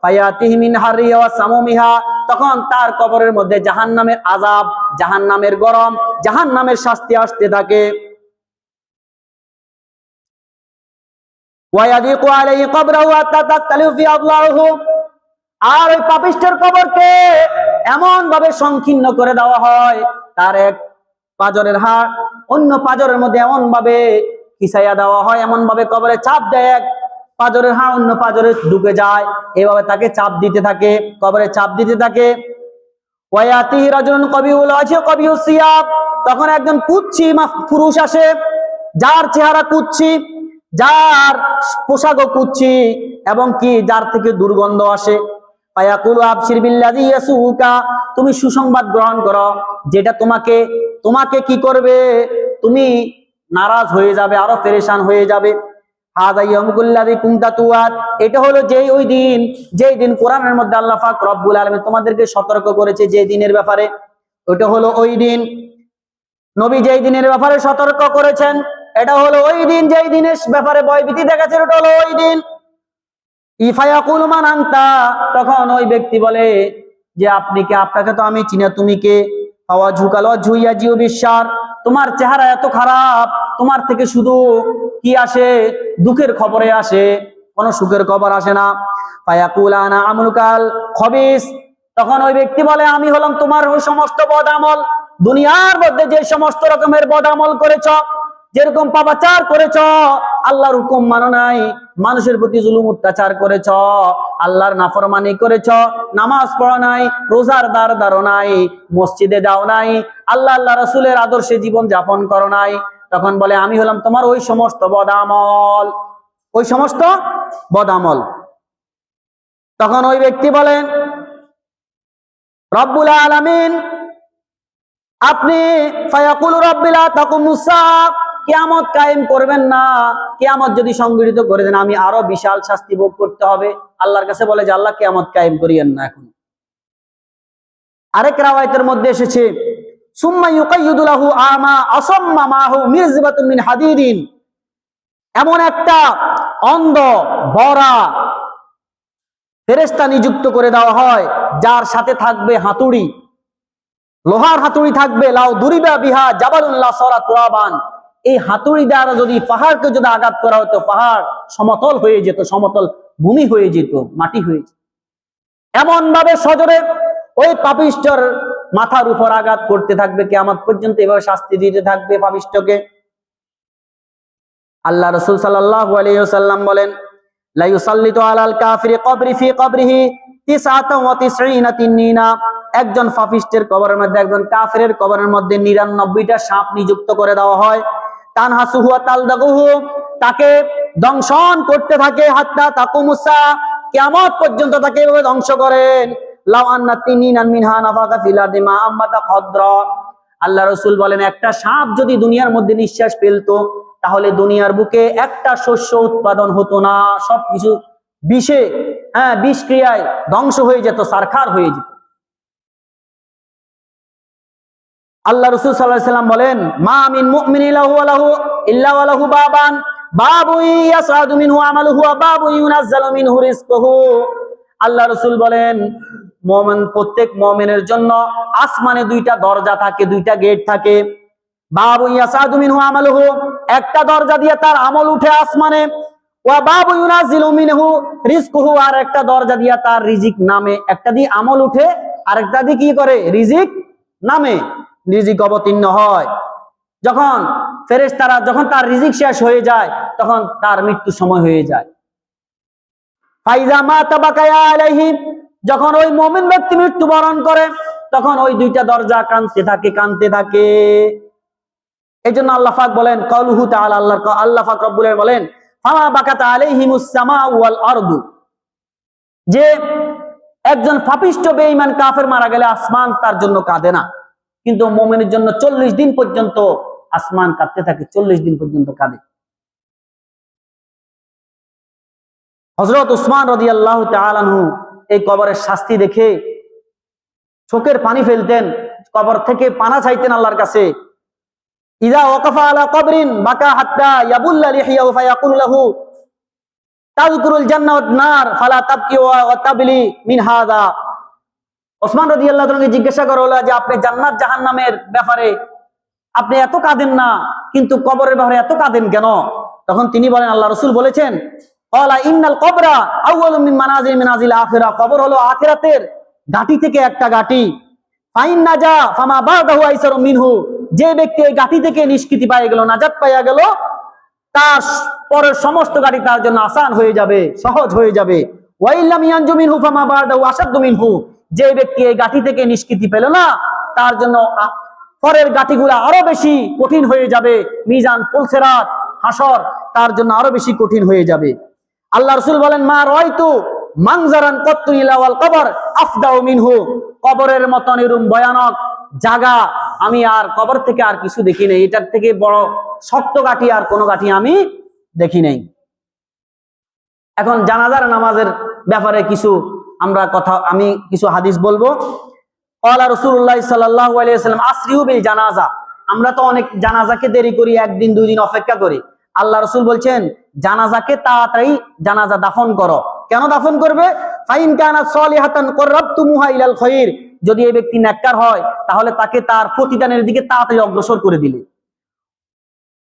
ফায়াতিহি মিন হারিয়া ওয়া সামুমিহা, তখন তার কবরের মধ্যে জাহান্নামের আযাব, জাহান্নামের গরম, জাহান্নামের শাস্তি আসতে থাকে। ওয়ায়াদিকু আলাইহি কবরহু হাত্তা তাতালিউ ফি আদলাহু, আর ওই পাপিষ্ঠের কবরকে এমন ভাবে সংকীর্ণ করে দেওয়া হয়, তার এক পাজরের হাড় অন্য পাজরের মধ্যে এমন ভাবে খিসাইয়া দেওয়া হয়, এমন ভাবে কবরে চাপ দেয়, এক পাজরের হাড় অন্য পাজরে ঢুকে যায়, এভাবে তাকে চাপ দিতে থাকে, কবরে চাপ দিতে থাকে। ওয়ায়াতিহি রাজুলুন কবিউল ওয়াজহি কবিউস সিয়াব, তখন একজন কুৎসি পুরুষ আসে, যার চেহারা কুৎসি, যার পোশাকও কুৎসি, এবং কি যার থেকে দুর্গন্ধ আসে। ফায়াকুলু আবশির বিল্লাযী ইয়াসুকা, তুমি সুসংবাদ গ্রহণ করো, যেটা তোমাকে তোমাকে কি করবে, তুমি নারাজ হয়ে যাবে, আরো পেরেশান হয়ে যাবে। হাযা ইয়াউমুল্লাযী কুনতা তুআদ, এটা হলো ওই দিন, যেই দিন কোরআনের মধ্যে আল্লাহ পাক রব্বুল আলামিন তোমাদেরকে সতর্ক করেছে যে দিনের ব্যাপারে, ওটা হলো ওই দিন। নবী যেই দিনের ব্যাপারে সতর্ক করেছেন, এটা হলো ওই দিন, যেই দিনের ব্যাপারে ভয়ভীতি দেখাচ্ছেন, ওটা হলো ওই দিন। ইফায়াকুল মান আনতা, তখন ওই ব্যক্তি বলে যে আপনি কে, আপনাকে তো আমি চিনি, তুমি কে? তোমার চেহারা এত খারাপ, তোমার থেকে শুধু কি আসে? দুঃখের খবরে আসে, কোন সুখের খবর আসে না। ফায়াকুল আনা আমলুকাল খবিস, তখন ওই ব্যক্তি বলে আমি হলাম তোমার ওই সমস্ত বদ আমল, দুনিয়ার মধ্যে যে সমস্ত রকমের বদ আমল করেছ, যেরকম পাপাচার করেছ, আল্লাহর হুকুম মানো নাই, মানুষের প্রতি জুলুম অত্যাচার করেছ, আল্লাহর নাফরমানি করেছ, নামাজ পড়া নাই, রোজার দ্বার দাঁড়ো নাই, মসজিদে যাও নাই, আল্লাহ রাসূলের আদর্শে জীবন যাপন করো নাই, তখন বলে আমি হলাম তোমার ওই সমস্ত বদামল, ওই সমস্ত বদামল। তখন ওই ব্যক্তি বলেন রব্বুল আলামিন, আপনি ফায়াকুল রাব্বিলা তাকুমুস সাআ, কিয়ামত কায়েম করবেন না, কিয়ামত যদি সংগঠিত করে দেন আমি আরো বিশাল শাস্তি ভোগ করতে হবে। আল্লাহর কাছে বলে যে আল্লাহ কিয়ামত কায়েম করিয়েন না এখন। আরেক রাওয়ায়াতের মধ্যে এসেছে সুম্মা ইউকাইয়িদু লাহু আমা আসাম্মা মাহু মিরজিবাতুন মিন হাদিদিন, এমন একটা অন্ধ বড়া ফেরেশতা নিযুক্ত করে দেওয়া হয় যার সাথে থাকবে হাতুড়ি, লোহার হাতুড়ি থাকবে, লাউ দুরিবা বিহা জাবালুন লা সারা তুরাবান, এই হাতুড়ি দ্বারা যদি পাহাড়কে যদি আঘাত করা হতো, পাহাড় সমতল হয়ে যেত, সমতল ভূমি হয়ে যেত, মাটি হয়ে যেত। এমন ভাবে সজোরে ওই পাপিষ্ঠর মাথার উপর আঘাত করতে থাকবে, কিয়ামত পর্যন্ত এভাবে শাস্তি দিতে থাকবে পাপিষ্ঠকে। আল্লাহ রাসূল সাল্লাল্লাহু আলাইহি ওয়াসাল্লাম বলেন লা ইউসাল্লিতু আলাল কাফিরি কবরি ফি কবরিহি 99 তিননিনা, একজন পাপিষ্ঠের কবরের মধ্যে, একজন কাফিরের কবরের মধ্যে 99টা সাপ নিযুক্ত করে দেওয়া হয়। তানহাসুহু ওয়া তালদাগুহু, তাকে দংশন করতে থাকে, হাত্তা তাকুমুসা, কিয়ামত পর্যন্ত তাকে এভাবে ধ্বংস করেন। লাউ আন্না তিনিনান মিনহা নাফাকা ফিল আরদি মা আম্মাতা খদরা, আল্লাহ রাসূল বলেন একটা সাপ যদি দুনিয়ার মধ্যে নিঃশ্বাস ফেলতো তাহলে দুনিয়ার বুকে একটা শস্য উৎপাদন হতো না, সবকিছু বিষে, বিষ ক্রিয়ায় ধ্বংস হয়ে যেত, সারখার হয়ে যেত। আল্লাহ রাসূল সাল্লাল্লাহু আলাইহি ওয়াসাল্লাম বলেন মা মিন মুমিনিন লাহু ওয়া লাহু ইল্লা ওয়া লাহু বাবান, বাবু ইয়াসাদু মিনহু আমালুহু ওয়া বাবু ইউনাজ্জালু মিনহু রিজকুহু। আল্লাহ রাসূল বলেন মুমিন, প্রত্যেক মুমিনের জন্য আসমানে দুইটা দরজা থাকে, দুইটা গেট থাকে। বাবু ইয়াসাদু মিনহু আমালুহু, একটা দরজা দিয়ে তার আমল উঠে আসমানে, ওয়া বাবু ইউনাজ্জিলু মিনহু রিজকুহু, আর একটা দরজা দিয়ে তার রিজিক নামে, একটা দিয়ে আমল উঠে আরেকটা দিয়ে কি করে? রিজিক নামে, রিজিক অবতীর্ণ হয়। যখন ফেরেশতারা, যখন তার রিজিক শেষ হয়ে যায় তখন তার মৃত্যু সময় হয়ে যায়। ফাইজা মা তাবাকায়া আলাইহি, যখন ওই মুমিন ব্যক্তি মৃত্যুবরণ করে তখন ওই দুইটা দরজা কাঁদতে থাকে, কাঁদতে থাকে। এই জন্য আল্লাহ পাক বলেন কাউলুহু তাআলা, আল্লাহ পাক রব্বুল আলামিন বলেন ফামা বাকাতা আলাইহিমুস সামাউ ওয়াল আরদু, যে একজন পাপিষ্ঠ বেঈমান কাফের মারা গেলে আসমান তার জন্য কাঁদে না, কিন্তু মুমিনের জন্য 40 দিন পর্যন্ত আসমান কাঁদতে থাকে, 40 দিন পর্যন্ত কাঁদে। হযরত উসমান রাদিয়াল্লাহু তাআলা আনহু এই কবরের শাস্তি দেখে চোখের পানি ফেলতেন, কবর থেকে পানা চাইতেন আল্লাহর কাছে। ইযা ওয়াকাফা আলা কবরিন বাকা হাত্তা ইয়াবুল্লা লিহিয়াহু ফায়াকুলু লাহু তাযকুরুল জান্নাহ ওয়ান নার ফালা তাবকি ওয়া তাবলি মিন হাযা। ওসমান রাদিয়াল্লাহু তাআলাকে জিজ্ঞাসা করা হলো যে আপনি জান্নাত জাহান্নামের ব্যাপারে আপনি এত কাঁদেন না, কিন্তু কবরের ব্যাপারে এত কাঁদেন কেন? তখন তিনি বলেন আল্লাহ রাসূল বলেছেন ক্বালা ইন্নাল কবরা আউয়ালু মিন মানাজিল আখিরাহ, কবর হলো আখিরাতের ঘাটি থেকে একটা ঘাটি। ফাইন নাজা ফামা বাদাহু আইসারু মিনহু, যে ব্যক্তি এই ঘাটি থেকে নিষ্কৃতি পেয়ে গেল, নাজাত পাইয়া গেল, তার পরের সমস্ত ঘাটি তার জন্য আসান হয়ে যাবে, সহজ হয়ে যাবে। ওয়া ইল্লাম ইয়ানজু মিনহু ফামা বাদাহু আসাদ্দু মিনহু, যে ব্যক্তি এই ঘাটি থেকে নিষ্কৃতি পেল না তার জন্য পরের ঘাটিগুলো আরো বেশি কঠিন হয়ে যাবে। মিজান, পুলসিরাত, হাসর তার জন্য আরো বেশি কঠিন হয়ে যাবে। আল্লাহ রাসূল বলেন মা রাআইতু মানজারান কাত্তু ইলা ওয়াল কবর আফদাউ মিনহু, কবরের মতন এরকম ভয়ানক জায়গা আমি আর কবর থেকে আর কিছু দেখি নাই, এটার থেকে বড় শক্ত ঘাটি আর কোনো ঘাটি আমি দেখি নাই। এখন জানাজার নামাজের ব্যাপারে আমি কিছু হাদিস বলবো। ক্বালা রাসূলুল্লাহ সাল্লাল্লাহু আলাইহি ওয়াসাল্লাম আসরিউ বিল জানাজা, আমরা তো অনেক জানাজাকে দেরি করি, একদিন দুই দিন অপেক্ষা করি। আল্লাহ রাসূল বলছেন জানাজাকে তাড়াতাড়ি জানাজা দাফন করো। কেন দাফন করবে? ফাইন কানাত সালিহাতান কাররাবতুমুহা ইলাল খায়র, যদি এই ব্যক্তি নেককার হয় তাহলে তাকে তার প্রতিদানের দিকে তাড়াতাড়ি অগ্রসর করে দিলে।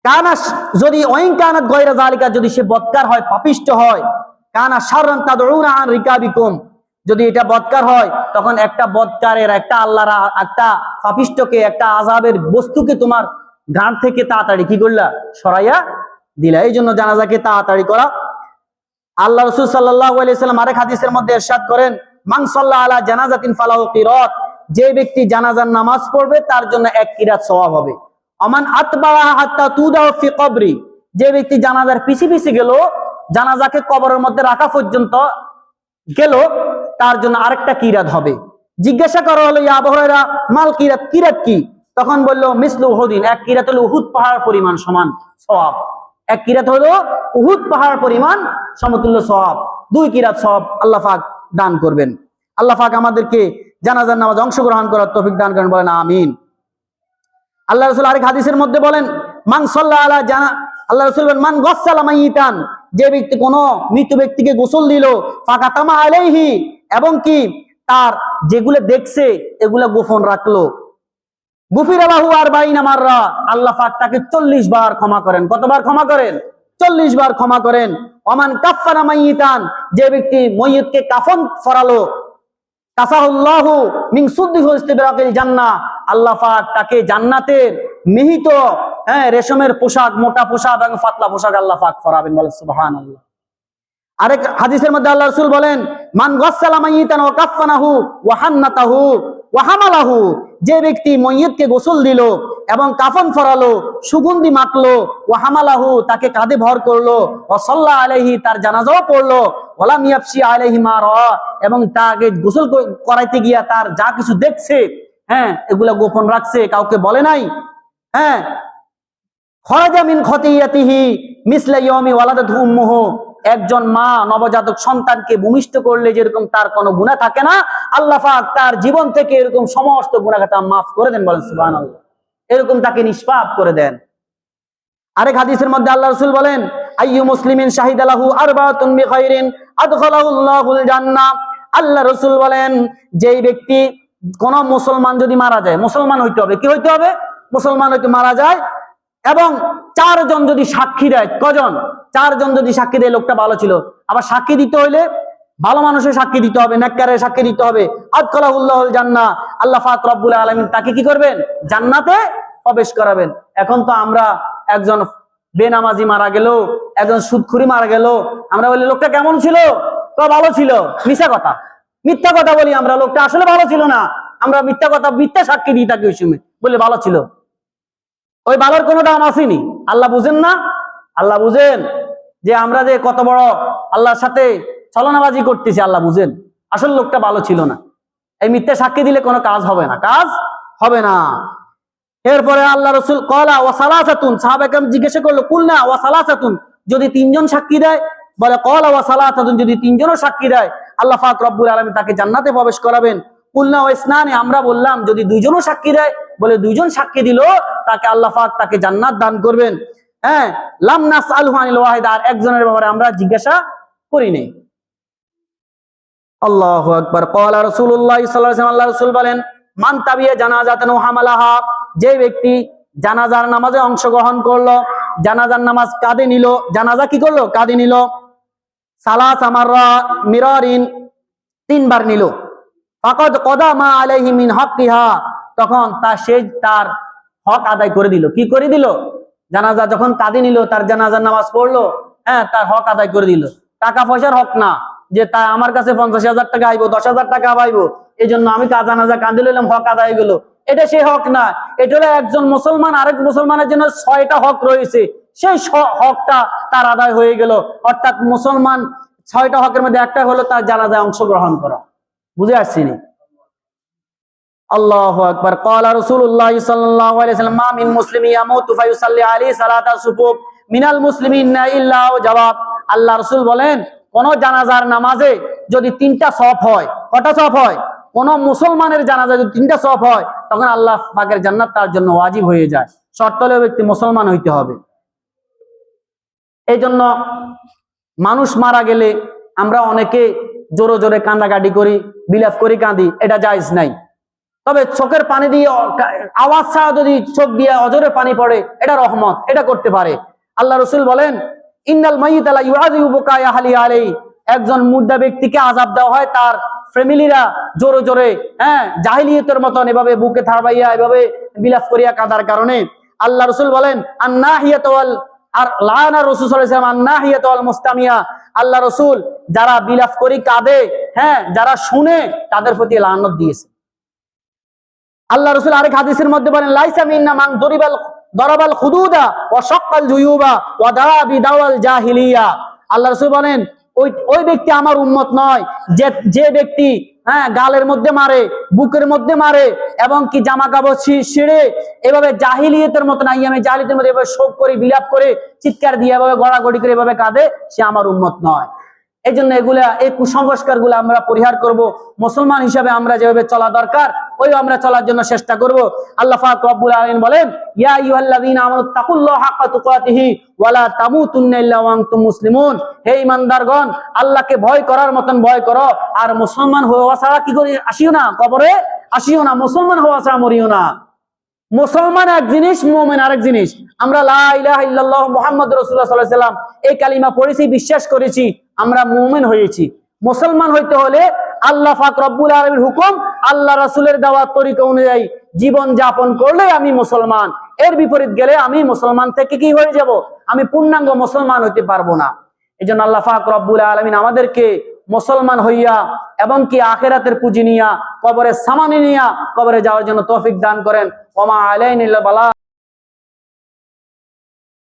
কানা যদি ওয়াইন কানাত গায়রা যালিকা, যদি সে বদকার হয়, পাপিষ্ট হয়, কানা শাররান তাদউনা আন রিকাবিকুম, যদি এটা বদকার হয় তখন একটা বদকারের, একটা আল্লাহর, একটা পাপিষ্টকে, একটা আযাবের বস্তুকে তোমার গান থেকে তাড়াতাড়ি কি করলা? সরাইয়া দিলা। এই জন্য জানাজাকে তাড়াতাড়ি করা। আল্লাহ রাসূল সাল্লাল্লাহু আলাইহি সাল্লাম আরেক হাদিসের মধ্যে ইরশাদ করেন, মান সাল্লা আলা জানাজাতিন ফালাহু কিরাত, যে ব্যক্তি জানাজার নামাজ পড়বে তার জন্য 1 কিরাত সওয়াব হবে। আমান আতবাহা হাত্তা তুদাউ ফি কবরি, যে ব্যক্তি জানাজার পিছে পিছে গেল, জানাজাকে কবরের মধ্যে রাখা পর্যন্ত গেল, তার জন্য আরেকটা কিরাত হবে। জিজ্ঞাসা করা হলো, ইয়া আবু হুরায়রা মাল কিরাত, কিরাত কি? তখন বলল, মিসলু উহুদিন, 1 কিরাত হলো উহুদ পাহাড় পরিমাণ সমান সওয়াব। 1 কিরাত হলো উহুদ পাহাড় পরিমাণ সমতুল্য সওয়াব। 2 কিরাত সওয়াব আল্লাহ পাক দান করবেন। আল্লাহ পাক আমাদেরকে জানাজার নামাজে অংশগ্রহণ করার তৌফিক দান করেন, বলেন আমিন। আল্লাহ রাসূল আরেক হাদিসের মধ্যে বলেন, মান সাল্লা আলা জানা, আল্লাহ রাসূল বলেন, মান গাসসালা মাইতান, যে ব্যক্তি কোনো মৃত ব্যক্তিকে গোসল দিল, ফাকাতামা আলাইহি, এবং কি তার যেগুলো দেখছে এগুলা গোপন রাখলো, গুফিরা লাহু 40 মাররা, আল্লাহ পাক তাকে 40 বার ক্ষমা করেন। কতবার ক্ষমা করেন? 40 বার ক্ষমা করেন। ওমান কাফফানা মাইতান, যে ব্যক্তি মইয়তকে কাফন পরালো, কাসাহুল্লাহু মিন সুদ্দি ইস্তিবরাকিল জান্নাহ, আল্লাহ পাক তাকে জান্নাতের মিহিত রেশমের পোশাক, মোটা পোশাক এবং পাতলা পোশাক আল্লাহ পাক পরাবেন, বলেন সুবহানাল্লাহ। আরেক হাদিসের মধ্যে আল্লাহ রাসূল বলেন, মান গাসসালা মাইতান ওয়া কাফফানাহু ওয়া হান্নাতাহু ওয়া হামালাহু, যে ব্যক্তি মইয়তকে গোসল দিল এবং কাফন পরালো, সুগন্ধি মাখলো, ওয়া হামালাহু তাকে কাঁধে ভর করলো, ওয়া সাল্লা আলাইহি তার জানাজাও পড়লো, ওয়ালাম ইয়াফশি আলাইহি মা রা, এবং তাকে গোসল করাইতে গিয়া তার যা কিছু দেখছে এগুলা গোপন রাখছে, কাউকে বলে নাই। খরাজা মিন খতিয়াতিহি মিসলা ইয়াউমি ওয়ালাদাতহু উম্মুহু, একজন মা নবজাতক সন্তানকে ভূমিষ্ঠ করলে যেরকম তার কোনো গুনাহ থাকে না, আল্লাহ পাক তার জীবন থেকে এরকম সমস্ত গুনাহটা মাফ করে দেন, বলেন সুবহানাল্লাহ। এরকম তাকে নিষ্পাপ করে দেন। আরেক হাদিসের মধ্যে আল্লাহ রাসূল বলেন, আইয়ু মুসলিমিন শাহিদা লাহু আরবাতুন বিখাইরিন আদখালাহুল্লাহুল জান্নাহ, আল্লাহ রাসূল বলেন, যেই ব্যক্তি, কোন মুসলমান যদি মারা যায়, মুসলমান হইতে হবে, কি হইতে হবে? মুসলমান হইতে মারা যায়, এবং 4 জন যদি সাক্ষী দেয়, কজন? 4 জন যদি সাক্ষী দেয় লোকটা ভালো ছিল। আবার সাক্ষী দিতে হইলে ভালো মানুষের সাক্ষী দিতে হবে, নেককারের সাক্ষী দিতে হবে। আদখালাহুল্লাহুল জান্নাহ, আল্লাহ পাক রব্বুল আলামিন তাকে কি করবেন? জান্নাতে প্রবেশ করাবেন। এখন তো আমরা একজন বেনামাজি মারা গেল, একজন সুদখুরি মারা গেল, আমরা বলি লোকটা কেমন ছিল? তো ভালো ছিল। মিথ্যা কথা, মিথ্যা কথা বলি আমরা, লোকটা আসলে ভালো ছিল না। আমরা মিথ্যা কথা, মিথ্যা সাক্ষী দিই তাকে, ওই সময় বলে ভালো ছিল। ওই ভালোর কোনো দাম আসেনি। আল্লাহ বুঝেন না? আল্লাহ বুঝেন যে আমরা যে কত বড় আল্লাহর সাথে ছলনাবাজি করতেছি, আল্লাহ বুঝেন আসল লোকটা ভালো ছিল না। এই মিথ্যা সাক্ষী দিলে কোনো কাজ হবে না, কাজ হবে না। এরপরে আল্লাহ রাসূল ক্বালা ওয়া সালাসাতুন, সাহাবায়ে কেরাম জিজ্ঞাসা করলো, কুলনা ওয়া সালাসাতুন, যদি 3 জন সাক্ষী দেয়? বলে ক্বালা ওয়া সালাসাতুন, যদি 3 জনও সাক্ষী দেয় আল্লাহ পাক রব্বুল আলামিন তাকে জান্নাতে প্রবেশ করাবেন। কুলনা ওয়া ইসনানি, আমরা বললাম যদি 2 জনও সাক্ষী দেয়, বলে 2 জন সাক্ষী দিল তাকে আল্লাহ পাক তাকে জান্নাত দান করবেন। লাম নাসআলহু আনিল ওয়াহিদ, আর একজনের ব্যাপারে আমরা জিজ্ঞাসা করি নাই। আল্লাহু আকবার। ক্বালা রাসূলুল্লাহ সাল্লাল্লাহু আলাইহি ওয়াসাল্লাম, আল্লাহ রাসূল বলেন, মান তাবিয়া জানাজাতান ওয়া হামালাহা, যে ব্যক্তি জানাজার নামাজে অংশগ্রহণ করলো, জানাজার নামাজ কাঁধে নিল, জানাজা কি করলো? কাঁধে নিল, সালাসা মাররা মিরারিন, 3 বার নিল, ফাকাদ কদা মা আলাইহি মিন হাক্কিহা, তখন তার হক আদায় করে দিল। কি করে দিল? জানাজা যখন কাঁধে নিল, তার জানাজার নামাজ পড়লো, তার হক আদায় করে দিল। টাকা পয়সার হক না, যে তা আমার কাছে 50,000 টাকা আইবো, 10,000 টাকা পাইবো, এই জন্য আমি জানাজা কাঁধে লইলাম, হক আদায় গেল, এটা সেই হক না। এটা হলো একজন মুসলমান আরেক মুসলমানের জন্য 6টা হক রয়েছে, সেই হকটা তার আদায় হয়ে গেল। অর্থাৎ মুসলমান 6টা হকের মধ্যে একটা হলো তার জানাজায় অংশগ্রহণ করা। বুঝে আসছি নি? আল্লাহু আকবার। ক্বালা রাসূলুল্লাহ সাল্লাল্লাহু আলাইহি ওয়াসাল্লাম, মা মিন মুসলিমিন ইয়ামুতু ফায়ুসাল্লি আলাইহি সালাতা সুবুহ মিনাল মুসলিমিনা ইল্লা জাওয়াব, আল্লাহ রাসূল বলেন, কোন জানাজার নামাজে যদি 3টা সওয়াব হয়, কটা সওয়াব হয়? কোন মুসলমানের জানাজা যদি 3টা সওয়াব হয়, তখন আল্লাহ পাকের জান্নাত তার জন্য ওয়াজিব হয়ে যায়। শর্ত হলো ব্যক্তি মুসলমান হইতে হবে। এই জন্য মানুষ মারা গেলে আমরা অনেকে জোরে জোরে কান্দাকাটি করি, বিলাপ করি, কাঁদি, এটা জায়েজ নাই। তবে চোখের পানি দিয়ে আওয়াজ ছাড়া যদি চোখ দিয়ে অজরে পানি পড়ে, এটা রহমত, এটা করতে পারে। আল্লাহ রসুল বলেন, ইন্নাল মাইয়িতা লা ইউআযিবু বুকায়া আহলি আলাইহি, একজন মুর্দা ব্যক্তিকে আযাব দেওয়া হয় তার ফ্যামিলিরা জোরে জোরে, জাহিলিয়তের মতন এভাবে বুকে থাবাইয়া এভাবে বিলাপ করিয়া কাঁদার কারণে। আল্লাহ রসুল বলেন, আন্নাহিয়াতু ওয়াল আর লানা রাসূল সাল্লাল্লাহু আলাইহি ওয়াসাল্লাম আন্নাহিয়াতু ওয়াল মুস্তামিয়া, আল্লাহ রসুল যারা বিলাপ করি কাঁদে, যারা শুনে, তাদের প্রতি লানত দিয়েছে। আল্লাহ রসুল আরেক হাদিসের মধ্যে বলেন, লাইসা মিন্না মান দরাবাল খুদুদা ওয়া শাক্কাল জুয়ুবা ওয়া দাআ বিদাওয়াল জাহিলিয়া। আল্লাহ রসুল বলেন, ওই ব্যক্তি আমার উম্মত নয় যে ব্যক্তি গালের মধ্যে মারে, বুকের মধ্যে মারে, এবং কি জামা কাপড় ছিঁড়ে এভাবে জাহিলিয়তের মতো না, আইয়ামে জাহিলিয়তের মধ্যে এভাবে শোক করে, বিলাপ করে, চিৎকার দিয়ে এভাবে গড়াগড়ি করে এভাবে কাঁদে, সে আমার উম্মত নয়। এই জন্য এই কুসংস্কার গুলো আমরা পরিহার করব। মুসলমান হিসাবে আমরা যেভাবে চলা দরকার ওই আমরা চলার জন্য চেষ্টা করব। আল্লাহ পাক রব্বুল আলামিন বলেন, ইয়া আইয়ুহাল্লাযীনা আমানু তাকুল্লাহা হাক্কা তুকাতিহি ওয়া লা তামুতুন্না ইল্লা ওয়া আনতুম মুসলিমুন, হে ঈমানদারগণ, আল্লাহকে ভয় করার মতন ভয় করো, আর মুসলমান হওয়া ছাড়া কি করে আসিও না, কবরে আসিও না, মুসলমান হওয়া ছাড়া মরিও না। মুসলমান এক জিনিস, মুমিন আরেক জিনিস। আমরা লা ইলাহা ইল্লাল্লাহ মুহাম্মাদুর রাসূলুল্লাহ সাল্লাল্লাহু আলাইহি ওয়াসাল্লাম এই কালিমা পড়েছি, বিশ্বাস করেছি, আমরা মুমিন হয়েছি। মুসলমান হইতে হলে আল্লাহ পাক রব্বুল আলামিনের হুকুম, আল্লাহ রাসূলের দেওয়া তরিকা অনুযায়ী জীবন যাপন করলে আমি মুসলমান। এর বিপরীত গেলে আমি মুসলমান থেকে কি হয়ে যাব? আমি পূর্ণাঙ্গ মুসলমান হইতে পারবো না। এজন্য আল্লাহ পাক রব্বুল আলামিন আমাদেরকে মুসলমান হইয়া এবং কি আখিরাতের পুঁজি নিয়া, কবরের সামানি নিয়া কবরে যাওয়ার জন্য তৌফিক দান করেন। ওয়া মা আলাইনা ইল্লাল বালাগ।